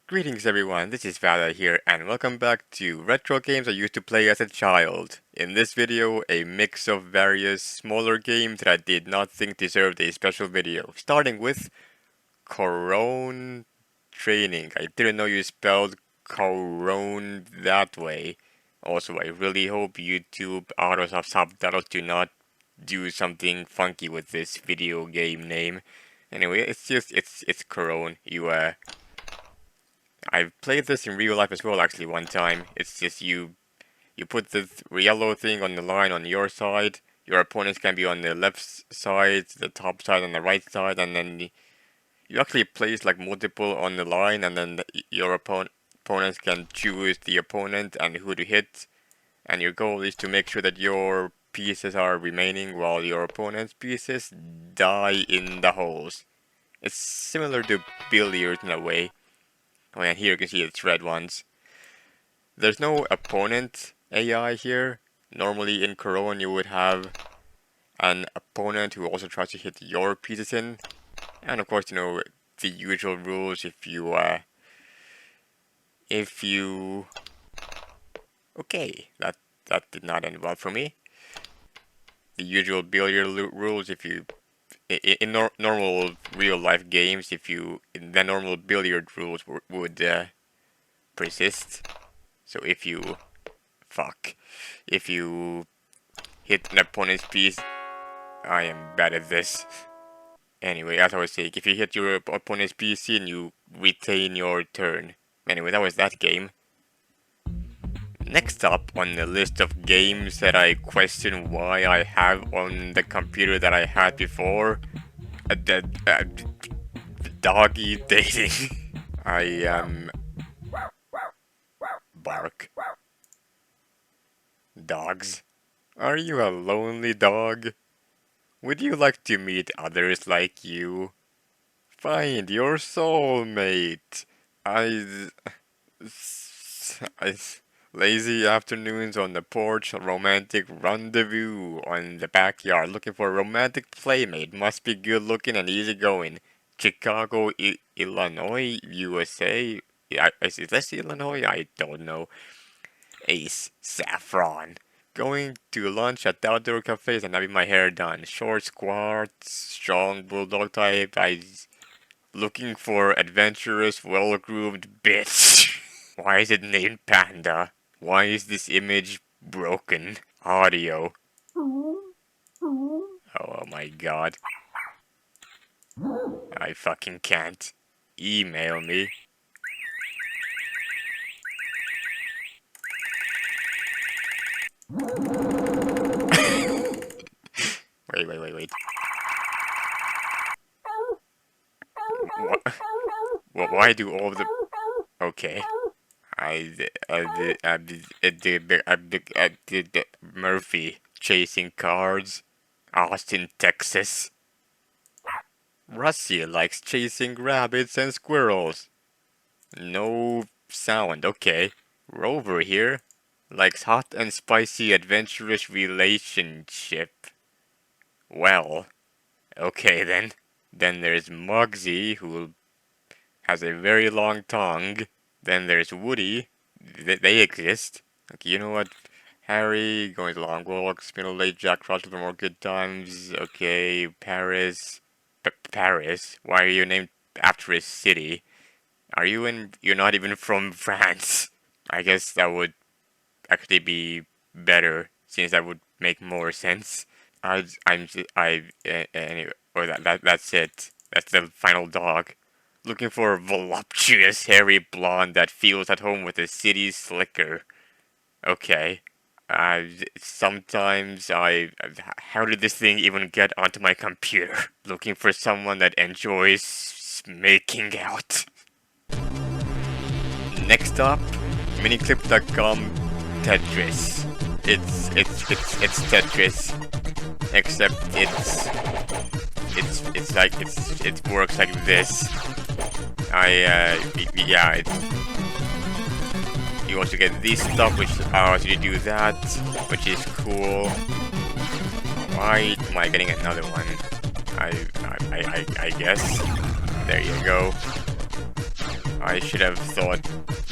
Greetings everyone, this is Vala here, and welcome back to retro games I used to play as a child. In this video, a mix of various smaller games that I did not think deserved a special video, starting with Couronne Training. I didn't know you spelled Couronne that way. Also, I really hope YouTube auto subtitles do not do something funky with this video game name. Anyway, it's Couronne. I've played this in real life as well actually one time. It's just you put the yellow thing on the line on your side, your opponents can be on the left side, the top side, and the right side, and then you actually place like multiple on the line, and then your opponents can choose the opponent and who to hit, and your goal is to make sure that your pieces are remaining while your opponent's pieces die in the holes. It's similar to billiards in a way. Oh, and here you can see it's red ones. There's no opponent AI here. Normally in Couronne you would have an opponent who also tries to hit your pieces in. And of course, you know, the usual rules if you... Okay, that did not end well for me. The usual billiard rules if you... In normal real-life games, the normal billiard rules would persist. So if you hit an opponent's piece, I am bad at this. Anyway, as I was saying, if you hit your opponent's piece and you retain your turn. Anyway, that was that game. Next up on the list of games that I question why I have on the computer that I had before, Doggy Dating. Bark. Dogs. Are you a lonely dog? Would you like to meet others like you? Find your soulmate. Lazy afternoons on the porch, romantic rendezvous on the backyard, looking for a romantic playmate, must be good looking and easygoing. Chicago, Illinois, USA. Is this Illinois? I don't know. Ace, saffron. Going to lunch at the outdoor cafes and having my hair done. Short squats, strong bulldog type. Looking for adventurous, well-groomed bitch. Why is it named Panda? Why is this image broken? Audio. Oh my god. I fucking can't. Email me. Wait. Why do all the... Okay. Murphy chasing cards. Austin, Texas. Russia likes chasing rabbits and squirrels. No sound, okay. Rover here likes hot and spicy adventurous relationship. Well, okay then. Then there's Muggsy, who has a very long tongue. Then there's Woody. They exist. Okay, you know what? Harry, going to long walks, middle-aged Jack Russell for more good times. Okay, Paris. Paris? Why are you named after a city? You're not even from France. I guess that would actually be better, since that would make more sense. Anyway, that's it. That's the final dog. Looking for a voluptuous, hairy blonde that feels at home with the city slicker. Okay. Sometimes how did this thing even get onto my computer? Looking for someone that enjoys making out. Next up, miniclip.com Tetris. It's Tetris, except it works like this. You also get this stuff which allows you to do that, which is cool. Why am I getting another one? I guess. There you go. I should have thought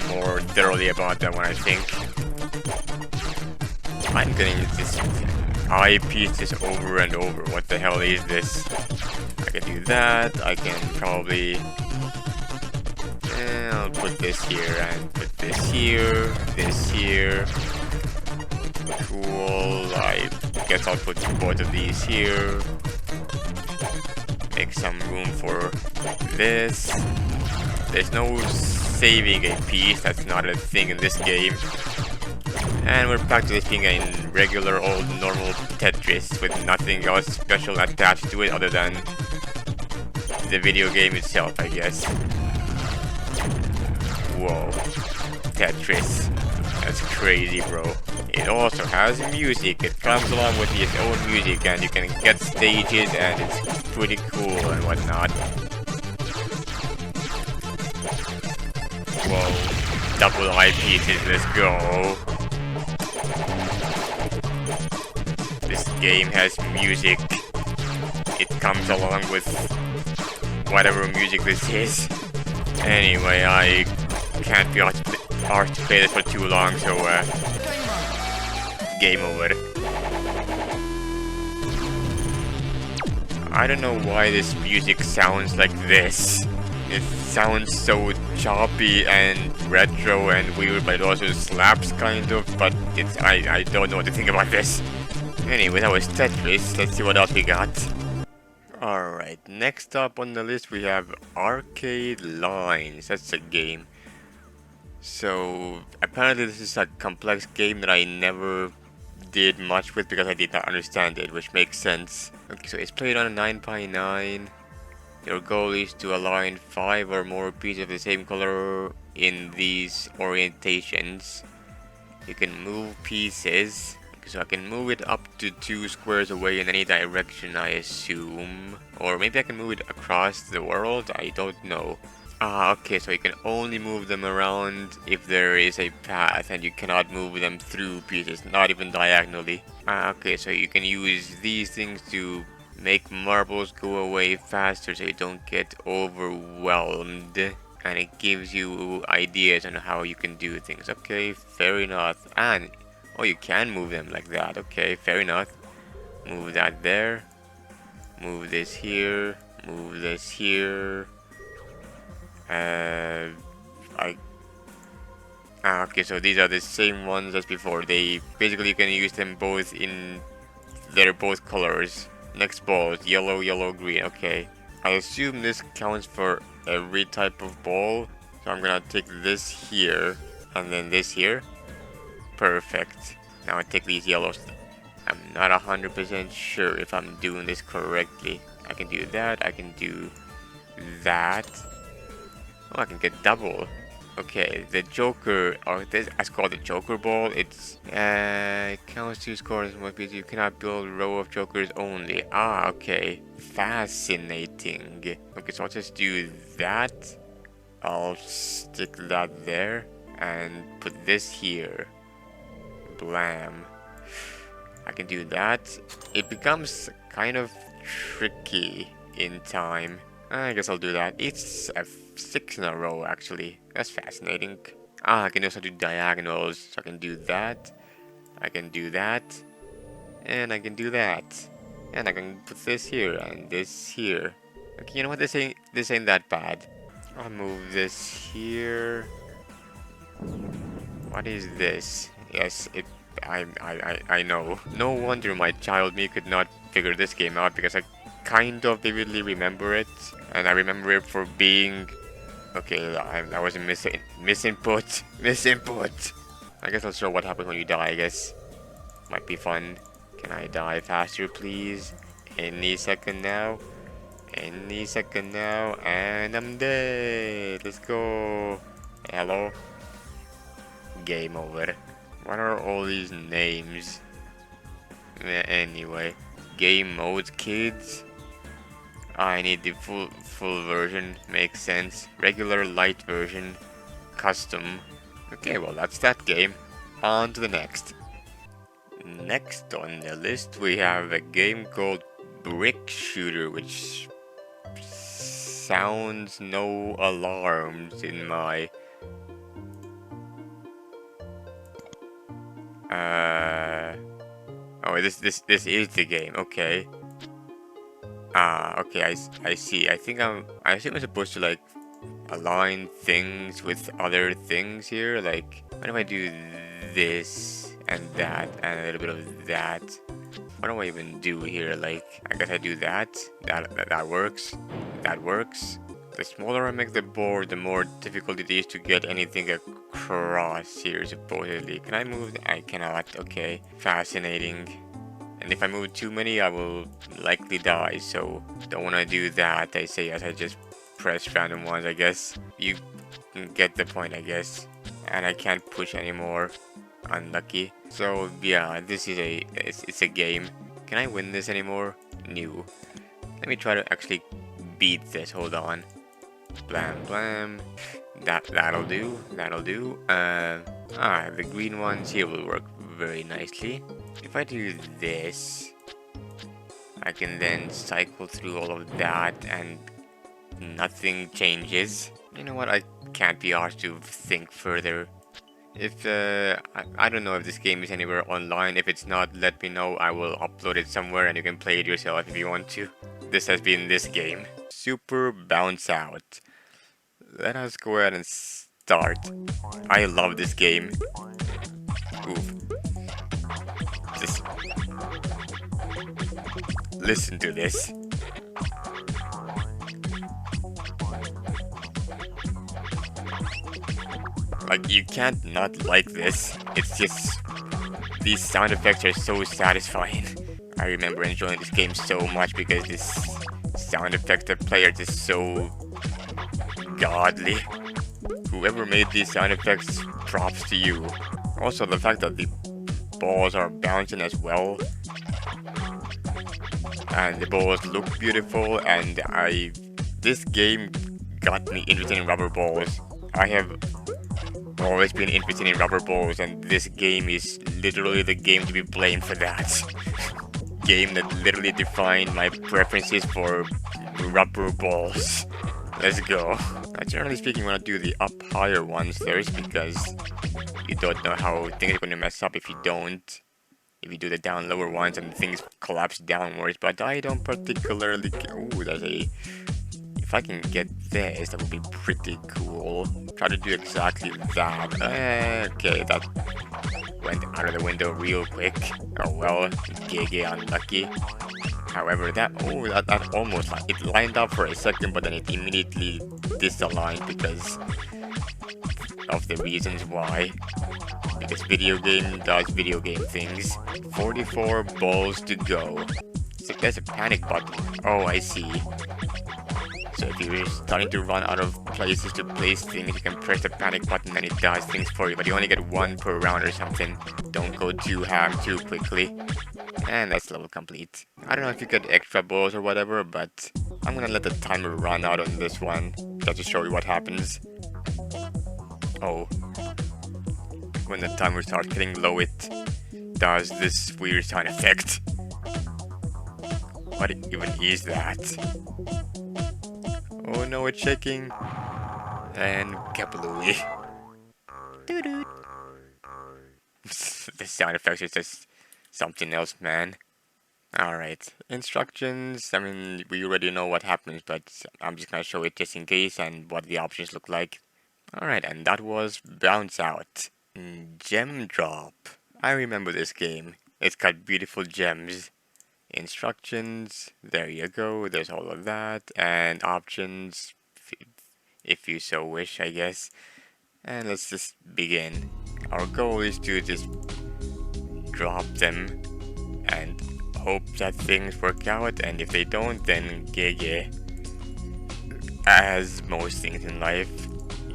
more thoroughly about that one, I think. I'm gonna use this eyepiece just over and over. What the hell is this? I can do that. I can probably... I'll put this here and put this here. This here. Cool. I guess I'll put both of these here. Make some room for this. There's no saving a piece. That's not a thing in this game. And we're back to this being a regular old normal Tetris with nothing else special attached to it other than the video game itself, I guess. Whoa. Tetris. That's crazy, bro. It also has music. It comes along with its own music and you can get stages and it's pretty cool and whatnot. Whoa. Double eyepieces, let's go. This game has music. It comes along with whatever music this is. Anyway, I can't be asked to play this for too long, so game over. I don't know why this music sounds like this. It sounds so choppy and retro and weird, but it also slaps kind of, but it's I don't know what to think about this. Anyway, that was Tetris. Let's see what else we got. Alright, next up on the list we have Arcade Lines. That's a game. So, apparently this is a complex game that I never did much with because I did not understand it, which makes sense. Okay, so it's played on a 9x9. Your goal is to align 5 or more pieces of the same color in these orientations. You can move pieces. So I can move it up to 2 squares away in any direction, I assume. Or maybe I can move it across the world, I don't know. Okay, so you can only move them around if there is a path, and you cannot move them through pieces, not even diagonally. Okay, so you can use these things to make marbles go away faster so you don't get overwhelmed. And it gives you ideas on how you can do things. Okay, fair enough. And oh, you can move them like that. Okay, fair enough. Move that there. Move this here. Move this here. Okay, so these are the same ones as before. They basically you can use them both in. They're both colors. Next ball is yellow, yellow, green. Okay. I assume this counts for every type of ball. So I'm gonna take this here and then this here. Perfect. Now I take these yellows. I'm not 100% sure if I'm doing this correctly. I can do that. I can do that. Oh, I can get double. Okay, the Joker, or this is called the Joker ball. It counts 2 scores. You cannot build a row of Jokers only. Okay. Fascinating. Okay, so I'll just do that. I'll stick that there and put this here. Blam. I can do that. It becomes kind of tricky in time. I guess I'll do that. It's a 6 in a row actually. That's fascinating. I can also do diagonals. So I can do that. I can do that. And I can do that. And I can put this here and this here. Okay, you know what? This ain't that bad. I'll move this here. What is this? Yes, I know. No wonder my child me could not figure this game out because I kind of vividly remember it. And I remember it for being... Okay, that was a misinput. Misinput. I guess I'll show what happens when you die, I guess. Might be fun. Can I die faster, please? Any second now. Any second now. And I'm dead. Let's go. Hello. Game over. What are all these names? Anyway. Game modes, kids. I need the full version. Makes sense. Regular light version. Custom. Okay, well that's that game. On to the next. Next on the list we have a game called BrickShooter, which sounds, no alarms in my... Oh, this is the game. Okay. Okay, I see. I assume I'm supposed to, like, align things with other things here. Like, what if I do this and that and a little bit of that? What do I even do here? Like, I guess I do that. That works. That works. The smaller I make the board, the more difficult it is to get anything across here, supposedly. Can I move? I cannot. Okay. Fascinating. And if I move too many, I will likely die, so don't want to do that. I say as I just press random ones, I guess. You get the point, I guess. And I can't push anymore. Unlucky. So yeah, this is it's a game. Can I win this anymore? No. Let me try to actually beat this. Hold on. Blam blam. That'll do. That'll do. The green ones here will work very nicely. If I do this, I can then cycle through all of that and nothing changes. You know what? I can't be asked to think further. If I don't know if this game is anywhere online. If it's not, let me know. I will upload it somewhere and you can play it yourself if you want to. This has been this game. Super Bounce Out. Let us go ahead and start. I love this game. Oof. Just listen to this. Like, you can't not like this. It's just, these sound effects are so satisfying. I remember enjoying this game so much because this sound effect the player is just so godly. Whoever made these sound effects, props to you. Also, the fact that the balls are bouncing as well, and the balls look beautiful, and this game got me interested in rubber balls. I have always been interested in rubber balls, and this game is literally the game to be blamed for that. Game that literally defined my preferences for rubber balls. Let's go. Generally speaking, you want to do the up higher ones first because you don't know how things are going to mess up if you don't. If you do the down lower ones and things collapse downwards, but I don't particularly care. Ooh, there's a... If I can get this, that would be pretty cool. Try to do exactly that. Okay, that went out of the window real quick. Oh well, GG unlucky. However, that almost, it lined up for a second, but then it immediately disaligned because of the reasons why. Because video game does video game things. 44 balls to go. So there's a panic button. Oh, I see. So if you're starting to run out of places to place things, you can press the panic button and it does things for you, but you only get one per round or something. Don't go too ham too quickly. And that's level complete. I don't know if you get extra balls or whatever, but I'm gonna let the timer run out on this one, just to show you what happens. Oh. When the timer starts getting low, it does this weird sound effect. What even is that? Oh no, it's shaking. And kablooey. Doo-doo. The sound effects is just something else, man. Alright, instructions. I mean, we already know what happens, but I'm just gonna show it just in case and what the options look like. Alright, and that was Bounce Out. Gem Drop. I remember this game. It's got beautiful gems. Instructions, there you go, there's all of that, and options, if you so wish, I guess. And let's just begin. Our goal is to just drop them and hope that things work out, and if they don't, then GG. As most things in life,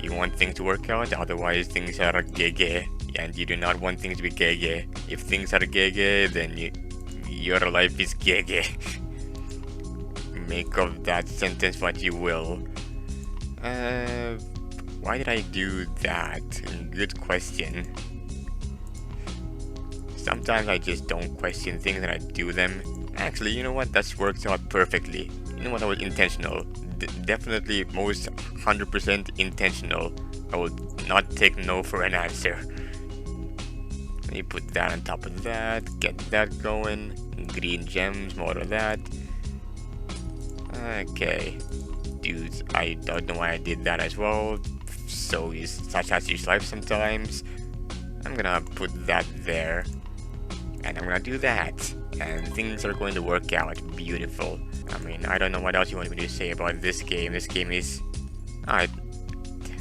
you want things to work out, otherwise things are GG, and you do not want things to be GG. If things are GG, then your life is GG. Make of that sentence what you will. Why did I do that? Good question. Sometimes I just don't question things and I do them. Actually, you know what? That works out perfectly. You know what? That was intentional. definitely most 100% intentional. I will not take no for an answer. Let me put that on top of that, get that going. Green gems, more of that. Okay. Dudes, I don't know why I did that as well. So is such as your life sometimes. I'm gonna put that there. And I'm gonna do that. And things are going to work out beautiful. I mean, I don't know what else you want me to say about this game. This game is...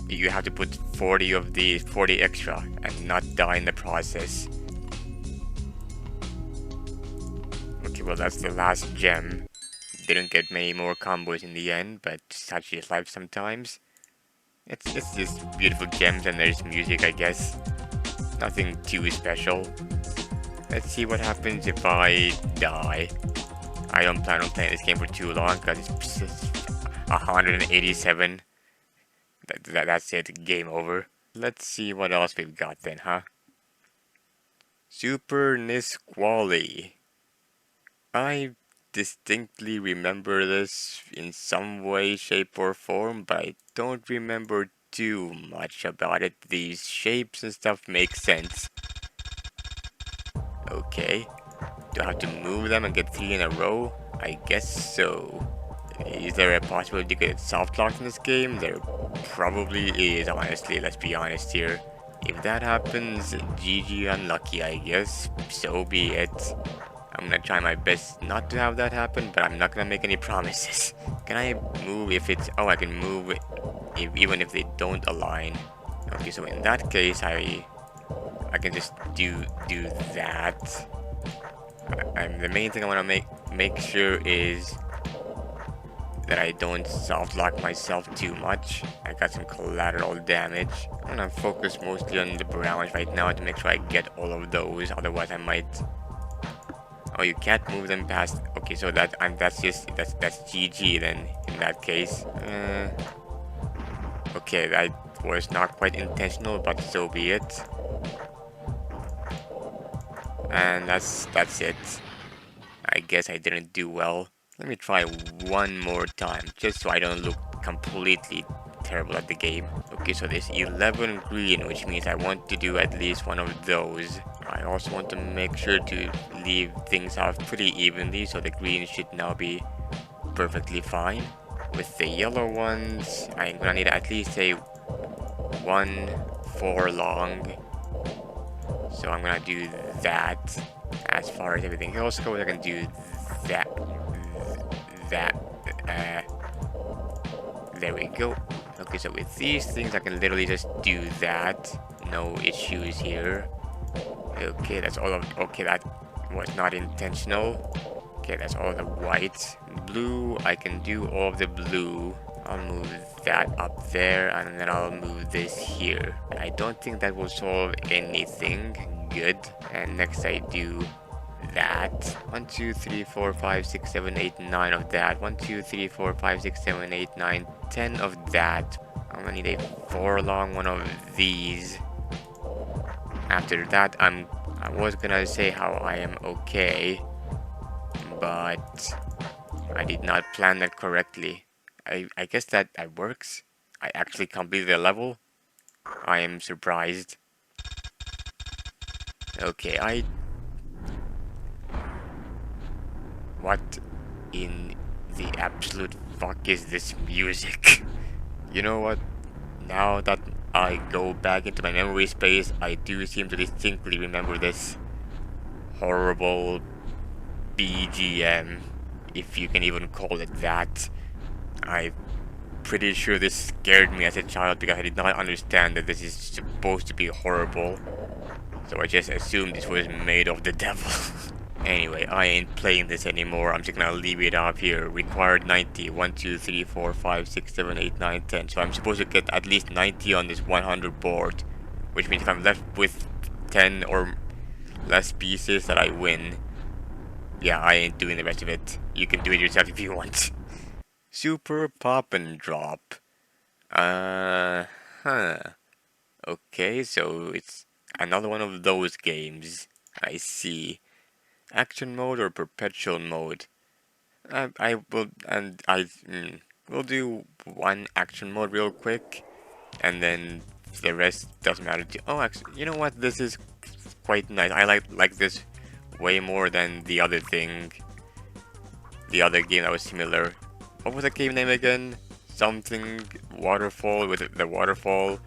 you have to put 40 of these, 40 extra, and not die in the process. Okay, well that's the last gem. Didn't get many more combos in the end, but such is life sometimes. It's just beautiful gems and there's music, I guess. Nothing too special. Let's see what happens if I die. I don't plan on playing this game for too long because it's 187. That's it, game over. Let's see what else we've got then, huh? Super Nisqually. I distinctly remember this in some way, shape, or form, but I don't remember too much about it. These shapes and stuff make sense. Okay. Do I have to move them and get 3 in a row? I guess so. Is there a possibility to get soft locked in this game? There probably is, honestly, let's be honest here. If that happens, GG unlucky, I guess. So be it. I'm gonna try my best not to have that happen, but I'm not gonna make any promises. Can I move if it's... oh, I can move even if they don't align. Okay, so in that case, I can just do that. The main thing I want to make sure is that I don't soft lock myself too much. I got some collateral damage. I'm gonna focus mostly on the browns right now to make sure I get all of those. Otherwise, I might... oh, you can't move them past... okay, so that's GG then in that case. Okay, that was not quite intentional, but so be it. And that's it. I guess I didn't do well. Let me try one more time, just so I don't look completely terrible at the game. Okay, so there's 11 green, which means I want to do at least one of those. I also want to make sure to leave things out pretty evenly, so the green should now be perfectly fine. With the yellow ones, I'm gonna need at least a 1 4 long. So I'm gonna do that. As far as everything else goes, I can do that. There we go. Okay, so with these things, I can literally just do that. No issues here. Okay, that's all of... okay, that was not intentional. Okay, that's all of the white. Blue, I can do all of the blue. I'll move that up there, and then I'll move this here. I don't think that will solve anything good. And next I do that. 1, 2, 3, 4, 5, 6, 7, 8, 9 of that. 1, 2, 3, 4, 5, 6, 7, 8, 9, 10 of that. I'm gonna need a 4 long one of these. After that, I was gonna say how I am okay, but I did not plan that correctly. I guess that works. I actually completed the level. I am surprised. Okay, what in the absolute fuck is this music? You know what? Now that I go back into my memory space, I do seem to distinctly remember this horrible BGM, if you can even call it that. I'm pretty sure this scared me as a child because I did not understand that this is supposed to be horrible. So I just assumed this was made of the devil. Anyway, I ain't playing this anymore. I'm just gonna leave it up here. Required 90. 1, 2, 3, 4, 5, 6, 7, 8, 9, 10. So I'm supposed to get at least 90 on this 100 board. Which means if I'm left with 10 or less pieces that I win. Yeah, I ain't doing the rest of it. You can do it yourself if you want. Super Pop and Drop. Huh. Okay, so it's another one of those games. I see. Action mode or perpetual mode? I will, and we'll do one action mode real quick, and then the rest doesn't matter. Oh, actually, you know what? This is quite nice. I like this way more than the other thing. The other game that was similar. What was the game name again? Something waterfall with the waterfall.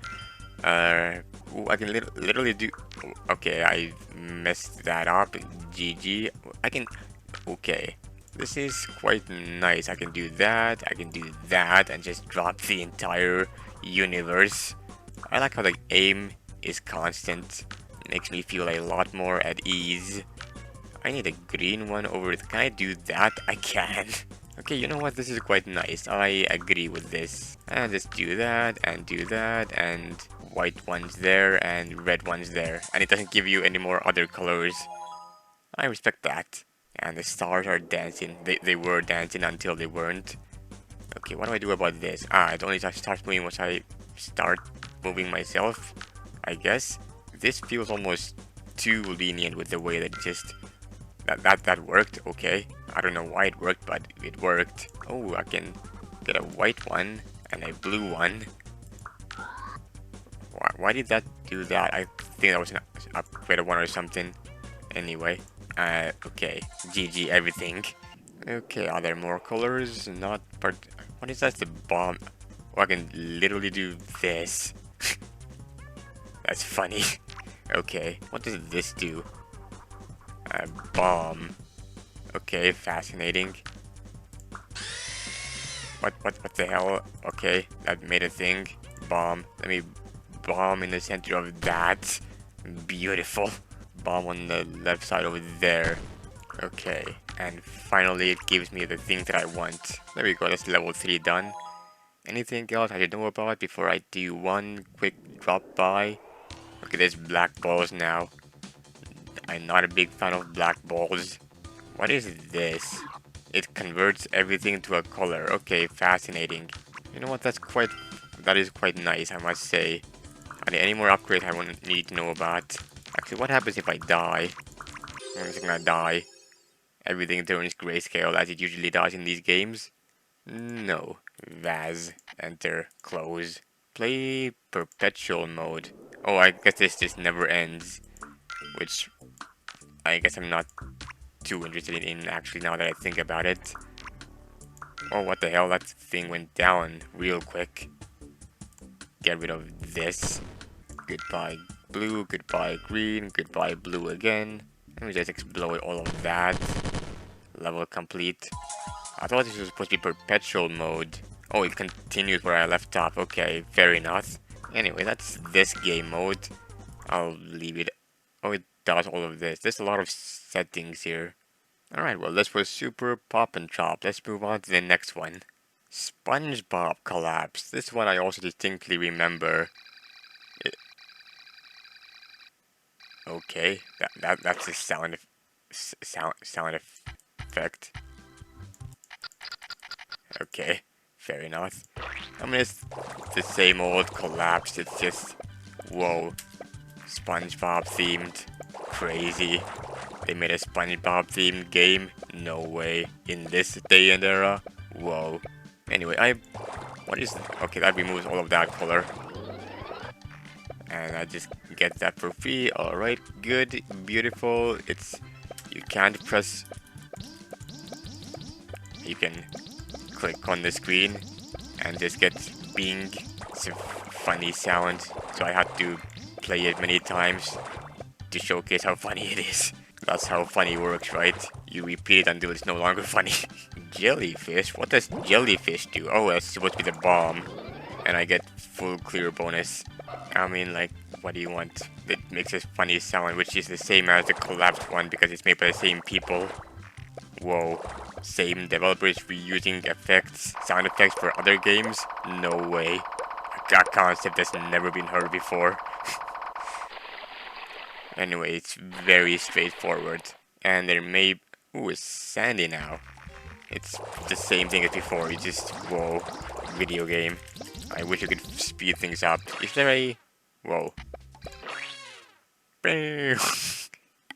Ooh, I can literally do. Okay, I messed that up. GG. I can. Okay, this is quite nice. I can do that. I can do that, and just drop the entire universe. I like how the aim is constant. It makes me feel a lot more at ease. I need a green one over it. Can I do that? I can. Okay, you know what? This is quite nice. I agree with this. And just do that, and white ones there, and red ones there. And it doesn't give you any more other colors. I respect that. And the stars are dancing. They were dancing until they weren't. Okay, what do I do about this? It only starts moving once I start moving myself, I guess. This feels almost too lenient with the way that just... That worked, okay. I don't know why it worked, but it worked. Oh, I can get a white one and a blue one. Why did that do that? I think that was an upgraded one or something. Anyway, okay. GG everything. Okay, are there more colors? Not part. What is that? The bomb. Oh, I can literally do this. That's funny. Okay, what does this do? Bomb. Okay, fascinating. What the hell? Okay, that made a thing. Bomb. Let me bomb in the center of that. Beautiful. Bomb on the left side over there. Okay, and finally it gives me the thing that I want. There we go, that's level 3 done. Anything else I should know about before I do one quick drop by? Okay, there's black balls now. I'm not a big fan of black balls. What is this? It converts everything to a color. Okay, fascinating. You know what, that is quite nice, I must say. Are there any more upgrades I wouldn't need to know about? Actually, what happens if I die? I'm just gonna die. Everything turns grayscale as it usually does in these games. No. Vaz. Enter. Close. Play perpetual mode. Oh, I guess this just never ends. Which I guess I'm not too interested in actually now that I think about it. Oh, what the hell? That thing went down real quick. Get rid of this. Goodbye blue, goodbye green, goodbye blue again. Let me just explode all of that. Level complete. I thought this was supposed to be perpetual mode. Oh, it continues where I left off. Okay, fair enough. Anyway, that's this game mode. I'll leave it. Oh, it does all of this. There's a lot of settings here. Alright, well, this was Super Pop and Chop. Let's move on to the next one. Spongebob Collapse. This one I also distinctly remember. Okay, that's a sound effect. Okay, fair enough. I mean, it's the same old collapse. It's just, whoa, SpongeBob themed, crazy. They made a SpongeBob themed game? No way. In this day and era? Whoa. Anyway, what is, okay, that removes all of that color. And I just get that for free. Alright, good, beautiful. You can't press, you can click on the screen and just get bing. It's a funny sound, so I had to play it many times to showcase how funny it is. That's how funny works, right? You repeat it until it's no longer funny. Jellyfish? What does jellyfish do? Oh, that's supposed to be the bomb. And I get full clear bonus. I mean, like, what do you want? It makes a funny sound, which is the same as the collapsed one because it's made by the same people. Whoa. Same developers reusing effects, sound effects for other games? No way. A concept that's never been heard before. Anyway, it's very straightforward. And there may... Ooh, it's sandy now. It's the same thing as before, it's just, whoa, video game. I wish I could speed things up. Is there a... Whoa.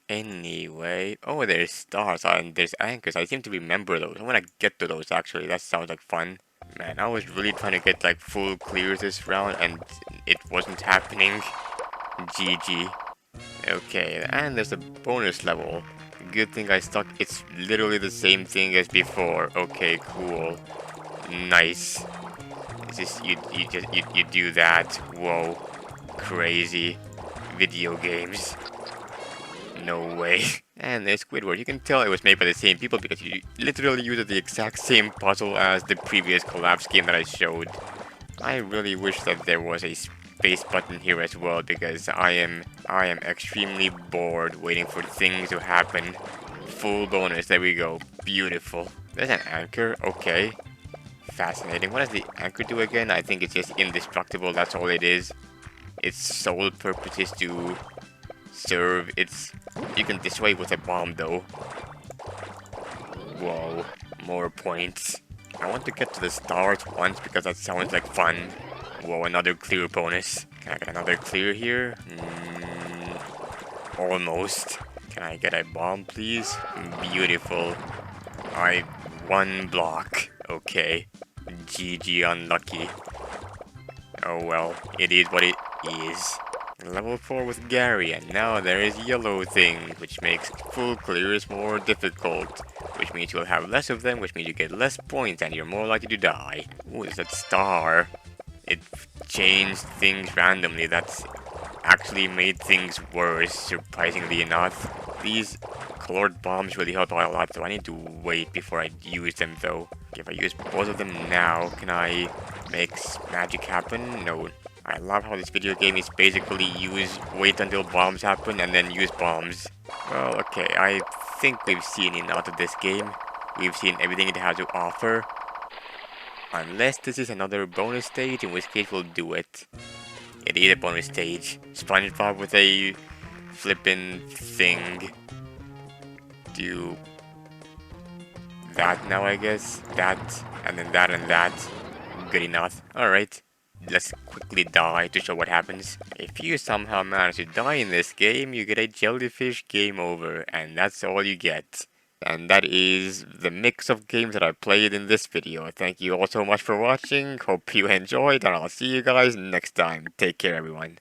Anyway... Oh, there's stars and there's anchors. I seem to remember those. I want to get to those, actually. That sounds like fun. Man, I was really trying to get like full clears this round and it wasn't happening. GG. Okay, and there's a bonus level. Good thing I stuck. It's literally the same thing as before. Okay, cool. Nice. It's just you do that. Whoa. Crazy. Video games. No way. And there's Squidward. You can tell it was made by the same people because you literally used the exact same puzzle as the previous Collapse game that I showed. I really wish that there was a space button here as well because I am extremely bored waiting for things to happen. Full bonus, there we go. Beautiful. There's an anchor, okay. Fascinating. What does the anchor do again? I think it's just indestructible, that's all it is. Its sole purpose is to serve its... You can destroy it with a bomb though. Whoa, more points. I want to get to the stars once because that sounds like fun. Whoa, another clear bonus. Can I get another clear here? Almost. Can I get a bomb, please? Beautiful. I... One block. Okay. GG unlucky. Oh well, it is what it is. Level 4 with Gary, and now there is yellow thing, which makes full clears more difficult. Which means you'll have less of them, which means you get less points and you're more likely to die. Ooh, there's that star. It changed things randomly. That's actually made things worse, surprisingly enough. These colored bombs really help out a lot, so I need to wait before I use them though. If I use both of them now, can I make magic happen? No. I love how this video game is basically wait until bombs happen and then use bombs. Well, okay, I think we've seen enough of this game. We've seen everything it has to offer. Unless this is another bonus stage, in which case we'll do it. It is a bonus stage. Spongebob with a flippin' thing. Do that now, I guess. That, and then that and that. Good enough. Alright. Let's quickly die to show what happens. If you somehow manage to die in this game, you get a jellyfish game over, and that's all you get. And that is the mix of games that I played in this video. Thank you all so much for watching, hope you enjoyed, and I'll see you guys next time. Take care everyone.